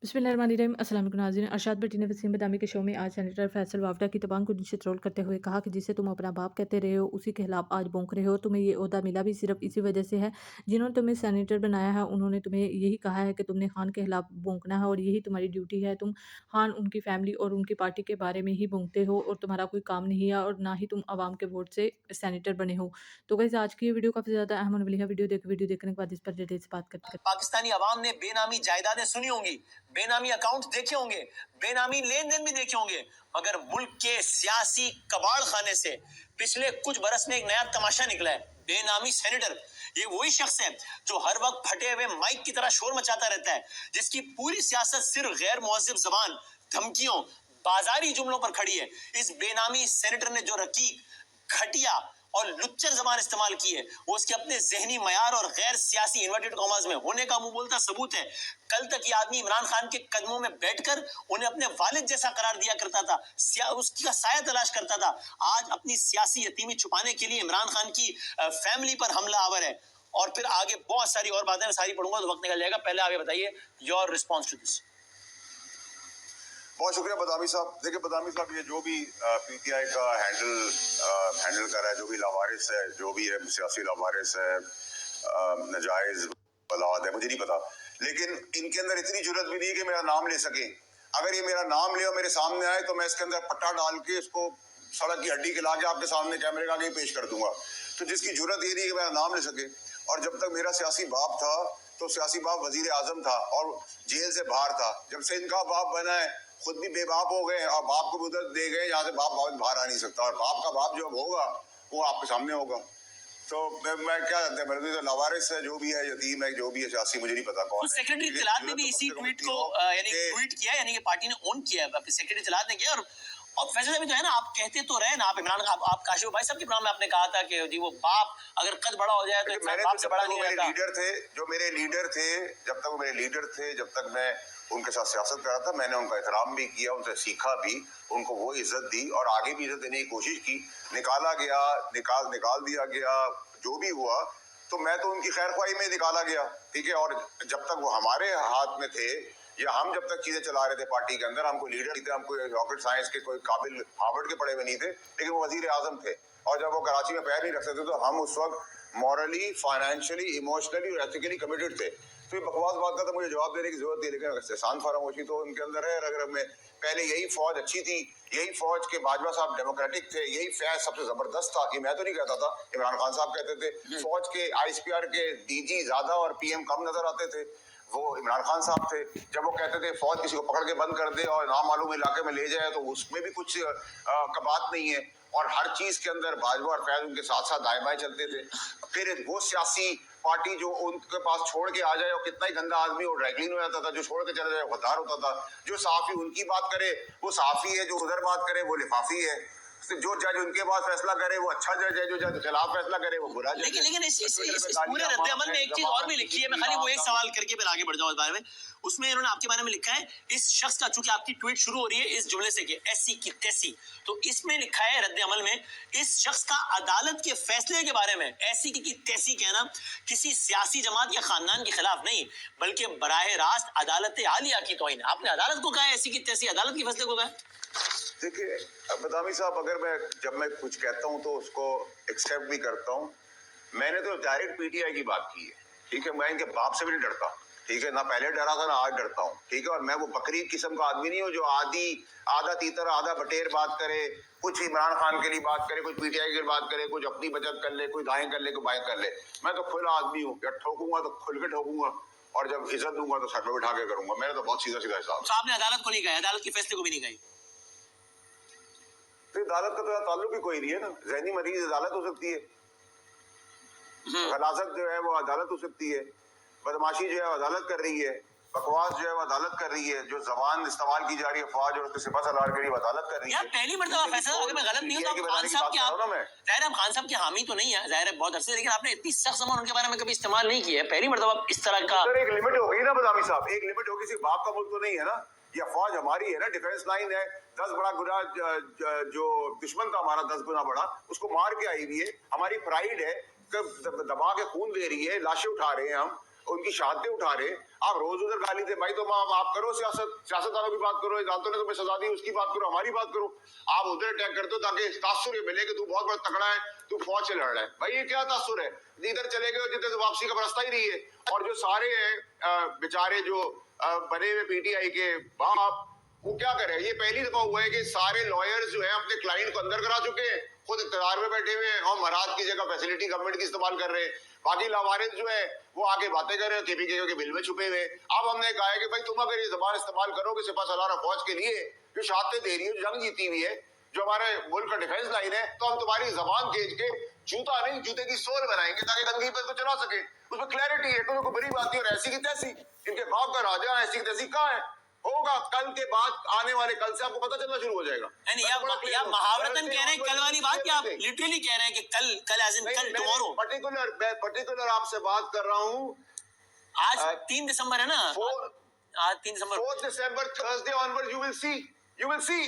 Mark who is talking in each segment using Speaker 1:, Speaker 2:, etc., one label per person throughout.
Speaker 1: बिस्मिल्लाहिर्रहमानिर्रहीम। अस्सलाम वालेकुम नाज़रीन। अरशद भट्टी ने वसीम बदामी के शो में आज सेनेटर फैसल वावड़ा की तबान को नीचे ट्रोल करते हुए कहा कि जिसे तुम अपना बाप कहते रहे हो उसी के खिलाफ आज भौंक रहे हो। तुम्हें ये ओहदा मिला भी सिर्फ इसी वजह से है। जिन्होंने तुम्हें सेनेटर बनाया है उन्होंने तुम्हें यही कहा है कि तुमने खान के खिलाफ भौंकना है और यही तुम्हारी ड्यूटी है। तुम खान, उनकी फैमिली और उनकी पार्टी के बारे में ही भौंकते हो और तुम्हारा कोई काम नहीं है और ना ही तुम आवाम के वोट से सेनेटर बने हो। तो गाइस, आज की ये वीडियो काफ़ी ज़्यादा अहम होने वाली है। वीडियो देखने के बाद इस पर डिटेल से बात करते हैं।
Speaker 2: पाकिस्तानी अवाम ने बेनामी जायदादें सुनी होंगी, बेनामी अकाउंट देखे होंगे, बेनामी लेन देन भी देखे होंगे, मगर मुल्क के सियासी कबाड़ खाने से पिछले कुछ बरस में एक नया तमाशा निकला है। बेनामी सेनेटर, ये वही शख्स है जो हर वक्त फटे हुए माइक की तरह शोर मचाता रहता है, जिसकी पूरी सियासत सिर्फ गैर मुहज़्ज़ब जबान, धमकियों, बाजारी जुमलों पर खड़ी है। इस बेनामी सेनेटर ने जो रकीक, घटिया और लुच्चर जबान इस्तेमाल की है, वो उसके अपने जहनी मयार और गैर सियासी इन्वर्टेड कॉमर्स में होने का मुंह बोलता सबूत है। कल तक ये आदमी इमरान खान के कदमों में बैठकर उन्हें अपने वालिद जैसा करार दिया करता था, उसका साया तलाश करता था। आज अपनी सियासी यतीमी छुपाने के लिए इमरान खान की फैमिली पर हमला आवर है। और फिर आगे बहुत सारी और बातें, सारी पढ़ूंगा तो वक्त निकल जाएगा। पहले आगे बताइए योर रिस्पॉन्स टू दिस।
Speaker 3: बहुत शुक्रिया बदामी साहब। देखिए बदामी साहब, ये जो भी पीटीआई का हैंडल कर रहा है, जो भी लावारिस है, जो भी है सियासी लावारिस है, नजायज बलाद है, मुझे नहीं पता, लेकिन इनके अंदर इतनी जरूरत भी नहीं है कि मेरा नाम ले सके। अगर ये मेरा नाम ले और मेरे सामने आए तो मैं इसके अंदर पट्टा डाल के इसको सड़क की हड्डी खिला के आपके सामने कैमरे के आगे पेश कर दूंगा। तो जिसकी जरूरत ये नहीं है कि मेरा नाम ले सके। और जब तक मेरा सियासी बाप था तो सियासी बाप वजीर आजम था और जेल से बाहर था। जब से इनका बाप बना है खुद भी बेबाप हो गए और बाप को भी उधर दे गए जहाँ से बाप बाहर आ नहीं सकता, और बाप का बाप जो होगा वो आपके सामने होगा। तो मैं क्या जानते हैं, मेरे तो लावारिस है, जो भी है, यतीम है, जो भी है सियासी, मुझे नहीं पता कौन है।
Speaker 2: सेक्रेटरी तलात ने भी इसी ट्वीट को यानी ट्वीट किया, यानी कि पार्टी ने ऑन किया है, सेक्रेटरी तलात ने किया। और फैसला भी तो है ना, आप कहते तो रहे ना, आप इमरान आप काशिफ भाई साहब के प्रोग्राम में आपने कहा था कि जी वो बाप अगर कद बड़ा हो जाए तो
Speaker 3: मैंने
Speaker 2: बाप से बड़ा नहीं
Speaker 3: रहता। लीडर थे, जो मेरे लीडर थे, जब तक वो मेरे लीडर थे, जब तक मैं उनके साथ सियासत कर रहा था, मैंने उनका एहतराम भी किया, उनसे सीखा भी, उनको वो इज्जत दी और आगे भी इज्जत देने की कोशिश की। निकाला गया, निकाल दिया गया, जो भी हुआ, तो मैं तो उनकी खैर ख्वाही में निकाला गया, ठीक है। और जब तक वो हमारे हाथ में थे या हम जब तक चीजें चला रहे थे पार्टी के अंदर, हम कोई लीडर नहीं थे, हम कोई रॉकेट साइंस के कोई काबिल हार्वर्ड के पढ़े हुए नहीं थे, लेकिन वो वजीर आजम थे। और जब वो कराची में पैर नहीं रख सकते तो हम उस वक्त मॉरली, फाइनेंशियली, इमोशनली और एथिकली कमिटेड थे। तो ये बकवास बात का तो मुझे जवाब देने की जरूरत है, लेकिन एहसान फरामोशी तो उनके अंदर है रग रग में। पहले यही फौज अच्छी थी, यही फौज के बाजवा साहब डेमोक्रेटिक थे, यही फैज सबसे जबरदस्त था। ये मैं तो नहीं कहता था, इमरान खान साहब कहते थे। फौज के आईएसपीआर के डीजी ज्यादा और पीएम कम नजर आते थे, वो इमरान खान साहब थे। जब वो कहते थे फौज किसी को पकड़ के बंद कर दे और नामालूम इलाके में ले जाए तो उसमें भी कुछ कबात नहीं है। और हर चीज के अंदर बाजवा और फैज उनके साथ साथ दाएं बाएं चलते थे। फिर वो सियासी पार्टी जो उनके पास छोड़ के आ जाए, और कितना ही गंदा आदमी और ड्रैगलिन हो जाता था, जो छोड़ के चले जाए गद्दार होता था। जो सहाफी उनकी बात करे वो सहाफी है, जो उधर बात करे वो लिफाफी है। जो जज उनके पास फैसला करे वो अच्छा जज है, जो जज के खिलाफ फैसला करे वो बुरा जज है।
Speaker 2: लेकिन इस पूरे रद्द-ए-अमल में एक चीज और भी लिखी है, मैं खाली वो एक सवाल करके फिर आगे बढ़ जाऊं इस बारे में। उसमें इन्होंने आपके बारे में लिखा है, इस शख्स का, चूंकि आपकी ट्वीट शुरू हो रही है इस जुमले से कि ऐसी की तैसी, तो इसमें लिखा है रद्द-ए-अमल में, इस शख्स का अदालत के फैसले के बारे में ऐसी की तैसी कहना किसी सियासी जमात या खानदान के खिलाफ नहीं, बल्कि बराह रास्त अदालत आलिया की तौहीन। आपने अदालत को कहा है ऐसी की तैसी, अदालत के फैसले को कहा है।
Speaker 3: देखिए बदामी साहब, अगर जब मैं कुछ कहता हूँ तो उसको एक्सेप्ट भी करता हूँ। मैंने तो डायरेक्ट पीटीआई की बात की है, ठीक है। मैं इनके बाप से भी नहीं डरता, ठीक है, ना पहले डरा था ना आज डरता हूँ, ठीक है। और मैं वो बकरीद किस्म का आदमी नहीं हूँ जो आधा तीतर आधा बटेर बात करे, कुछ इमरान खान के लिए बात करे, कुछ पीटीआई की बात करे, कुछ अपनी बचत कर ले, कोई दाएं कर ले, कोई बाएं कर ले। मैं तो खुला आदमी हूँ, जब ठोकूंगा तो खुल के ठोकूंगा और जब इज्जत दूंगा तो सर पे बिठा के करूंगा। मेरा तो बहुत सीधा सीधा हिसाब।
Speaker 2: तो आपने अदालत को नहीं कहा, अदालत के फैसले को भी नहीं कही।
Speaker 3: तो अदालत का तो ताल्लुक ही कोई नहीं है ना। जहनी मरीज अदालत हो सकती है, गलाजत जो है वो अदालत हो सकती है, बदमाशी जो है वो अदालत कर रही है, बकवास जो है वो अदालत कर रही है, जो जबान इस्तेमाल की जा रही है फौज और उसके सिपह सलार के लिए अदालत कर रही है।
Speaker 2: पहली मर्तबा फैसला, अगर मैं गलत नहीं हूं तो खान साहब के, जाहिर है खान साहब के हामी तो नहीं है, जाहिर है बहुत अरसे, लेकिन आपने इतनी सख्त जबान उनके बारे में कभी इस्तेमाल नहीं किया है। पहली मर्तबा इस तरह का
Speaker 3: एक लिमिट होगी ना बदामी साहब, एक लिमिट होगी। सिर्फ बाप का मुल्क तो नहीं है ना, या फौज हमारी है ना, डिफेंस लाइन है। 10 बड़ा गुना जो दुश्मन था हमारा 10 गुना बड़ा, उसको मार के आई हुई है। हमारी प्राइड है, दबा के खून दे रही है, लाशें उठा रहे हैं हम, उनकी शहादतें उठा रहे, आप रोज उधर गाली दे भाई, तुम आप करो सियासतदानों की बात करो, दांतों ने तुम्हें सजा दी उसकी बात करो, हमारी बात करो। आप उधर अटैक करते हो ताकि तासुर ये मिले कि तू बहुत बड़ा तगड़ा है, तू फौज से लड़ रहा है। भाई ये क्या तासुर है? इधर चले गए जितने तो वापसी का रास्ता ही नहीं है। और जो सारे हैं बेचारे जो बने हुए पीटीआई के बाप, वो क्या करे? ये पहली दफा हुआ है कि सारे लॉयर्स जो है अपने क्लाइंट को अंदर करा चुके हैं, खुद इक़्तिदार में बैठे हुए हैं और मराद की जगह फैसिलिटी गवर्नमेंट की इस्तेमाल कर रहे हैं। बाकी लावारिस जो है वो आगे बातें कर रहे हैं केपीके के बिल में छुपे हुए। अब हमने कहा है कि भाई तुम अगर ये जबान इस्तेमाल करोगे सिपा सलार फौज के लिए जो शहादतें दे रही है, जो जंग जीती हुई है, जो हमारे मुल्क का डिफेंस लाइन है, तो हम तुम्हारी जबान खींच के जूता नहीं जूते की सोल बनाएंगे ताकि दंगी पर चला सके। उसमें क्लैरिटी है, कोई बड़ी बात नहीं। और ऐसी की तैसी इनके बाप का राजा ऐसी की तैसी कहाँ है? होगा कल के बाद, आने वाले कल से आपको पता चलना शुरू हो जाएगा।
Speaker 2: या महावरतन कह रहे हैं कल वाली बात, क्या आप लिटरली कह रहे हैं कि कल एज इन कल टुमारो?
Speaker 3: पर्टिकुलर आपसे बात कर रहा हूँ।
Speaker 2: आज 3 दिसंबर है ना, आज 3 दिसंबर
Speaker 3: 4 दिसंबर Thursday onward you will see.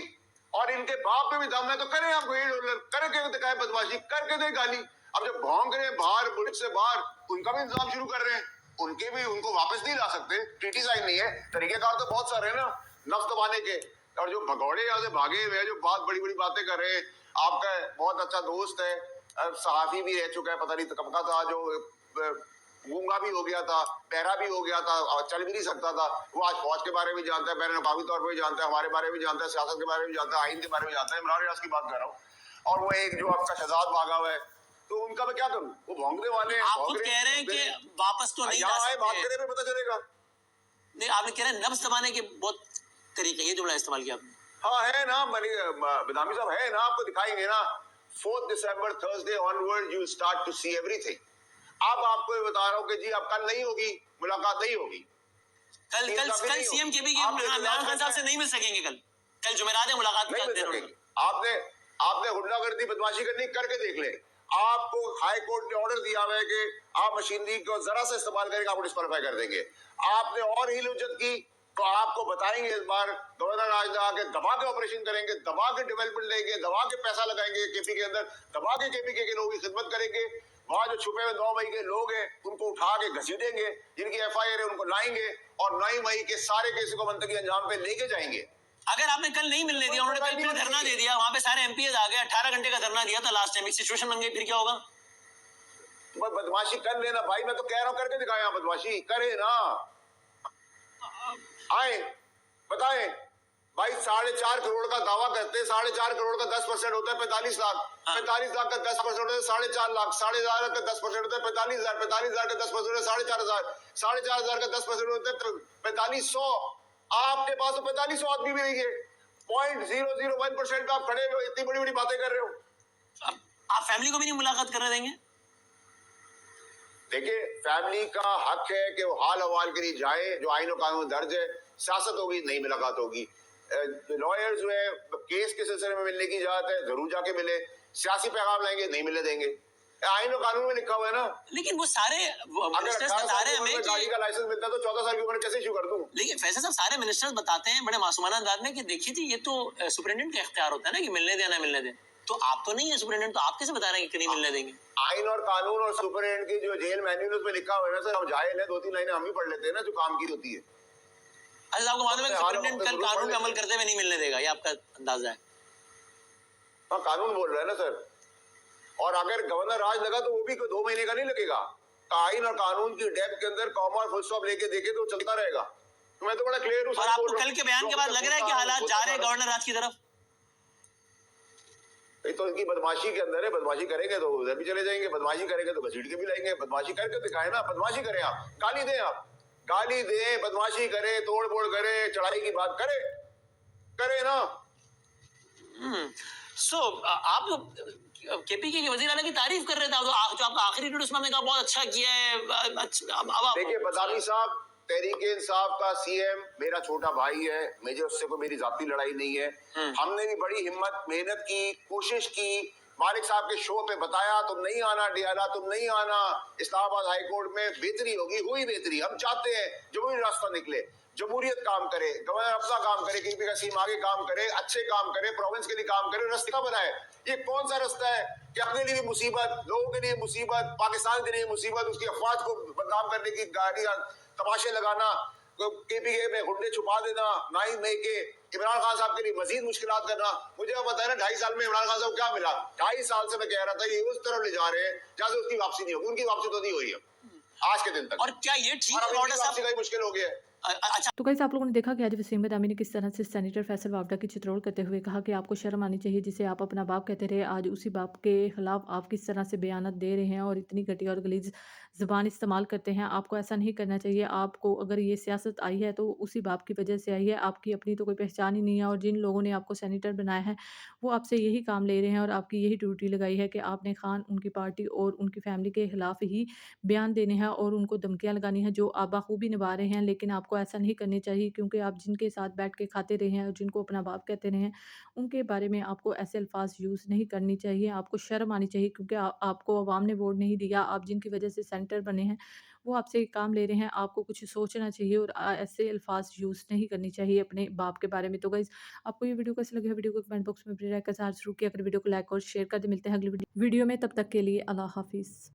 Speaker 3: और इनके बाप पे भी दम है तो करें, आप करके दिखाए बदमाशी, करके दे गाली। अब जब भौंक रहे हैं बाहर मुल्क से बाहर, उनका भी इंतजाम शुरू कर रहे हैं। उनके भी उनको वापस नहीं ला सकते, ट्रीटी साइन नहीं है। तरीकेकार तो बहुत सारे हैं ना नफ्स दबाने के। और जो भगौड़े यहाँ से भागे हुए हैं, जो बहुत बड़ी बड़ी बातें कर रहे हैं, आपका बहुत अच्छा दोस्त है, सहाफी भी रह चुका है, पता नहीं कब का था, जो गूंगा भी हो गया था, बहरा भी हो गया था, चल भी नहीं सकता था, वो आज फौज के बारे में जानता है, बैन अवी तौर पर भी जानता है, हमारे बारे में जानता है, सियासत के बारे में जानता है, आइन के बारे में जानता है। इमरान रियाज की बात कर रहा हूँ। और वो एक जो आपका शहजाद भागा हुआ है, तो उनका मैं क्या करूं? वो भौंकने वाले हैं।
Speaker 2: आप खुद कह रहे हैं कि वापस तो नहीं ला सकते,
Speaker 3: बात करें पे पता चलेगा।
Speaker 2: नहीं, आपने कह रहे हैं नब्ज दबाने के बहुत तरीके, ये जुमला इस्तेमाल किया आपने।
Speaker 3: हाँ है ना, बदामी साहब है ना, आपको दिखाएंगे ना। 4 दिसंबर Thursday onward you start to see everything. अब आपको ये बता रहा हूँ कि जी अब कल नहीं होगी मुलाकात, नहीं होगी
Speaker 2: कल सीएम केपीके इमरान खान साहब से नहीं मिल सकेंगे। कल जुमेरात है, मुलाकात
Speaker 3: नहीं मिल सकेंगी। आपने गुंडागर्दी बदमाशी करनी, करके देख ले। आपको हाई कोर्ट ने ऑर्डर दिया हुआ है कि आप मशीनरी को जरा सा इस्तेमाल करेंगे, आपको डिस्क्वालीफाई कर देंगे। आपने और ही लुज्जत की तो आपको बताएंगे इस बार गवर्नर राज आके दबा के ऑपरेशन करेंगे, दबा के डेवलपमेंट लेंगे, दबा के पैसा लगाएंगे केपी के अंदर, दबा के केपीके के लोगों की खिदमत करेंगे। वहां जो छुपे हुए 9 मई के लोग हैं उनको उठा के घसीटेंगे, जिनकी एफआईआर है उनको लाएंगे और 9 मई के सारे केस को मंतकी अंजाम पे लेके जाएंगे।
Speaker 2: अगर आपने कल नहीं मिलने दिया, उन्होंने कल फिर धरना दे दिया, वहां पे सारे एमपीएस आ गए, 18 घंटे का धरना दिया था लास्ट टाइम, एक सिचुएशन बन गई, फिर क्या होगा?
Speaker 3: बदमाशी कर लेना भाई, मैं तो कह रहा हूँ करके दिखाए, बदमाशी करे ना, आए बताएं भाई। 4.5 करोड़ का दावा करते हैं, 4.5 करोड़ का 10% होता है 45 लाख, 45 लाख का 10% होता है 4.5 लाख, 4.5 का 10% होता है 45 हजार, 45 हजार का 10% होता है 4.5 हजार, 4.5 हजार का 10% होता है 4500। आपके पास तो 4500 आदमी भी नहीं है, 0.001% पे आप खड़े हो, इतनी बड़ी बड़ी बातें कर रहे हो।
Speaker 2: आप फैमिली को भी नहीं मुलाकात करने देंगे?
Speaker 3: देखिए, फैमिली का हक है कि वो हाल हवाल के लिए जाए, जो आईन और कानून दर्ज है। सियासत होगी, नहीं मुलाकात होगी। लॉयर्स जो है केस के सिलसिले में मिलने की इजाजत है, जरूर जाके मिले। सियासी पैगाम लाएंगे, नहीं मिलने देंगे, आईन और कानून में लिखा हुआ है ना।
Speaker 2: लेकिन वो सारे मिनिस्टर्स बता रहे हैं हमें कि
Speaker 3: गाड़ी का लाइसेंस मिलता है तो 14 साल की उम्र कैसे इशू कर दूं?
Speaker 2: लेकिन फैसल साहब सारे मिनिस्टर्स बताते हैं बड़े मासूमाना अंदाज में कि देखिए जी, ये तो सुपरिटेंडेंट का इख्तियार होता है ना कि मिलने दें ना मिलने दें। तो आप तो नहीं है सुपरिटेंडेंट, तो आप कैसे बता रहे हैं कि नहीं मिलने देंगे?
Speaker 3: आइन और कानून और सुपरिटेंडेंट की जो जेल मैन्यूल उसमें लिखा हुआ है ना सर, हम जाहिल है, 2-3 लाइनें हम भी पढ़ लेते हैं ना जो काम की होती है।
Speaker 2: अच्छा, आपको मालूम है कि सुपरिटेंडेंट कल कानून पे अमल करते हुए नहीं मिलने देगा, ये आपका अंदाजा है?
Speaker 3: हाँ, कानून बोल रहा है ना सर। और अगर गवर्नर राज लगा तो वो भी 2 महीने का नहीं लगेगा। आइन और कानून की डेप्थ के अंदर कॉमा और फुल स्टॉप लेके देखे तो चलता रहेगा। तो मैं तो बड़ा क्लियर हूँ।
Speaker 2: और आपको कल के बयान के बाद लग रहा है कि हालात जा रहे हैं गवर्नर राज की तरफ?
Speaker 3: तो इनकी बदमाशी के अंदर है, बदमाशी करेंगे तो उधर भी चले जाएंगे, बदमाशी करेंगे तो घसीट के भी लाएंगे। बदमाशी करके दिखाए ना, बदमाशी करें, आप गाली दें, आप गाली दें, बदमाशी करे, तोड़ फोड़ करे, चढ़ाई की बात करे ना।
Speaker 2: आप केपीके के वजीर आला की तारीफ कर रहे थे, जो आपका आखिरी वीडियो उसमें आपने कहा बहुत अच्छा किया है।
Speaker 3: देखिए बदामी साहब, तहरीके इंसाफ का सीएम मेरा छोटा भाई है, मुझे उससे कोई मेरी जाती लड़ाई नहीं है। हमने भी बड़ी हिम्मत, मेहनत की, कोशिश की, मालिक साहब के शो पे बताया तुम नहीं आना, डियाला तुम नहीं आना, इस्लामाबाद हाई कोर्ट में बेहतरी होगी, हुई बेहतरी। हम चाहते हैं जमहूरी रास्ता निकले, जमहूरियत काम करे, गवर्नर अपना काम करे, केपी का सीएम आगे काम करे, अच्छे काम करे, प्रोविंस के लिए काम करे, रास्ता बनाए। ये कौन सा रास्ता है कि अपने लिए भी मुसीबत, लोगों के लिए मुसीबत, पाकिस्तान के लिए मुसीबत, उसकी अफवाज को बदनाम करने की गाड़ियां तमाशे लगाना, केपीके में गुंडे छुपा देना, 9 मई के इमरान खान साहब के लिए मजीद मुश्किलात करना। मुझे अब बताया ना 2.5 साल में इमरान खान साहब को क्या मिला? 2.5 साल से मैं कह रहा था ये उस तरफ ले जा रहे हैं जहां से उसकी वापसी नहीं होगी। उनकी वापसी तो नहीं हुई है आज के दिन तक।
Speaker 2: और क्या ये ठीक
Speaker 3: और
Speaker 2: है
Speaker 3: अब
Speaker 2: लॉर्ड
Speaker 3: इनकी
Speaker 2: साहब?
Speaker 3: वापसी का ही मुश्किल हो गया है।
Speaker 2: अच्छा,
Speaker 1: तो गाइस आप लोगों ने देखा कि आज वसीम बदामी ने किस तरह से सेनेटर फैसल वावड़ा की चित्रोल करते हुए कहा कि आपको शर्म आनी चाहिए, जिसे आप अपना बाप कहते रहे, आज उसी बाप के खिलाफ आप किस तरह से बयानत दे रहे हैं और इतनी घटिया और गलीज ज़ुबान इस्तेमाल करते हैं। आपको ऐसा नहीं करना चाहिए। आपको अगर ये सियासत आई है तो उसी बाप की वजह से आई है। आपकी अपनी तो कोई पहचान ही नहीं है और जिन लोगों ने आपको सेनेटर बनाया है वो आपसे यही काम ले रहे हैं और आपकी यही ड्यूटी लगाई है कि आपने खान, उनकी पार्टी और उनकी फैमिली के खिलाफ ही बयान देने हैं और उनको धमकियाँ लगानी हैं, जो आप बखूबी निभा रहे हैं। लेकिन आपको ऐसा नहीं करनी चाहिए, क्योंकि आप जिनके साथ बैठ के खाते रहे हैं और जिनको अपना बाप कहते रहे हैं, उनके बारे में आपको ऐसे अल्फाज यूज़ नहीं करनी चाहिए। आपको शर्म आनी चाहिए, क्योंकि आपको अवाम ने वोट नहीं दिया। आप जिनकी वजह से सेंटर बने हैं वो आपसे काम ले रहे हैं। आपको कुछ सोचना चाहिए और ऐसे अल्फाज यूज़ नहीं करनी चाहिए अपने बाप के बारे में। तो गाइज़ आपको ये वीडियो कैसी लगी है, वीडियो को कमेंट बॉक्स में अपनी राय के साथ ज़रूर किया करें। वीडियो को लाइक और शेयर कर दें। मिलते हैं अगली वीडियो में, तब तक के लिए अल्लाह हाफिज़।